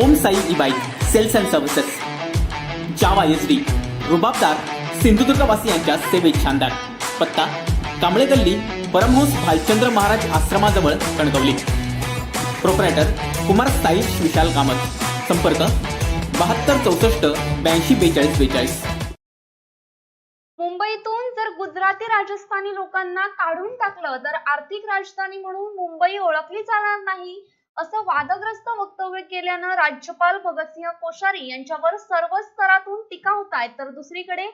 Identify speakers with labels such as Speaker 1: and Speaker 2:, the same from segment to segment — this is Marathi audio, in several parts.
Speaker 1: Om Sai e bike sales and services, Jawa SD, रुबाबदार सिंधुदुर्गवासियांच्या सेवेत शानदार. पत्ता कांबळे गल्ली, परमहंस भालचंद्र महाराज आश्रमाजवळ, कणकवली. प्रोप्रायटर कुमार साईश विशाल कामत. संपर्क 7264824242.
Speaker 2: मुंबईतून जर गुजराती राजस्थानी लोकांना काढून टाकलं तर आर्थिक राजधानी म्हणून मुंबई ओळखली जाणार नाही, असं वादग्रस्त वक्तव्य केल्यानं राज्यपाल भगतसिंह कोश्यारी यांच्यावर सर्व स्तरातून टीका होत आहे. तर दुसरीकडे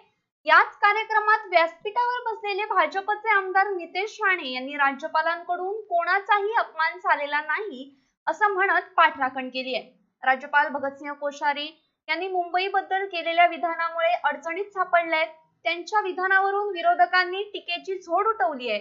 Speaker 2: याच कार्यक्रमात व्यासपीठावर बसलेले भाजपचे आमदार नितेश राणे यांनी राज्यपालांकडून कोणाचाही अपमान झालेला नाही असं म्हणत पाठराखण केली आहे. राज्यपाल भगतसिंह कोश्यारी यांनी मुंबईबद्दल केलेल्या विधानामुळे अडचणीत सापडलेत. त्यांच्या विधानावरून विरोधकांनी टीकेची झोड उठवली आहे.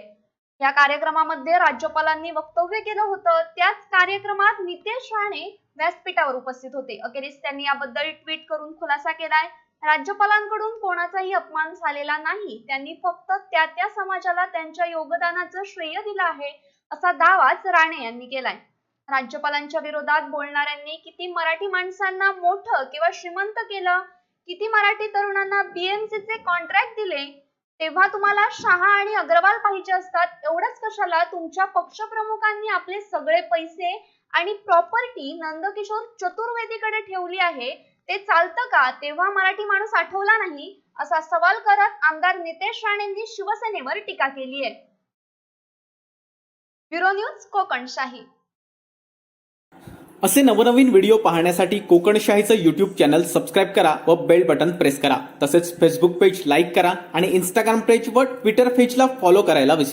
Speaker 2: या कार्यक्रमामध्ये राज्यपालांनी वक्तव्य केलं होतं. त्याच कार्यक्रमात नितेश राणे व्यासपीठावर उपस्थित होते. अखेरीस त्यांनी याबद्दल ट्विट करून खुलासा केलाय. राज्यपालांकडून कोणाचाही अपमान झालेला नाही, त्यांनी फक्त त्या समाजाला त्यांच्या योगदानाचं श्रेय दिलं आहे असा दावाच राणे यांनी केलाय. राज्यपालांच्या विरोधात बोलणाऱ्यांनी किती मराठी माणसांना मोठं किंवा श्रीमंत केलं, किती मराठी तरुणांना बीएमसीचे कॉन्ट्रॅक्ट दिले, तेव्हा तुम्हाला शहा आणि अग्रवाल पाहिजे असतात. एवढंच कशाला तुमच्या पक्षप्रमुखांनी आपले सगळे पैसे आणि प्रॉपर्टी नंदकिशोर चतुर्वेदीकडे ठेवली आहे, ते चालतं का? तेव्हा मराठी माणूस आठवला नाही, असा सवाल करत आमदार नितेश राणेंनी शिवसेनेवर टीका केली आहे. Bureau news Kokanshahi.
Speaker 1: असे नवनवीन व्हिडिओ पाहण्यासाठी कोकणशाहीचं यूट्यूब चॅनल सबस्क्राईब करा व बेल बटन प्रेस करा. तसेच फेसबुक पेज लाईक करा आणि इंस्टाग्राम पेज व ट्विटर पेजला फॉलो करायला विसरू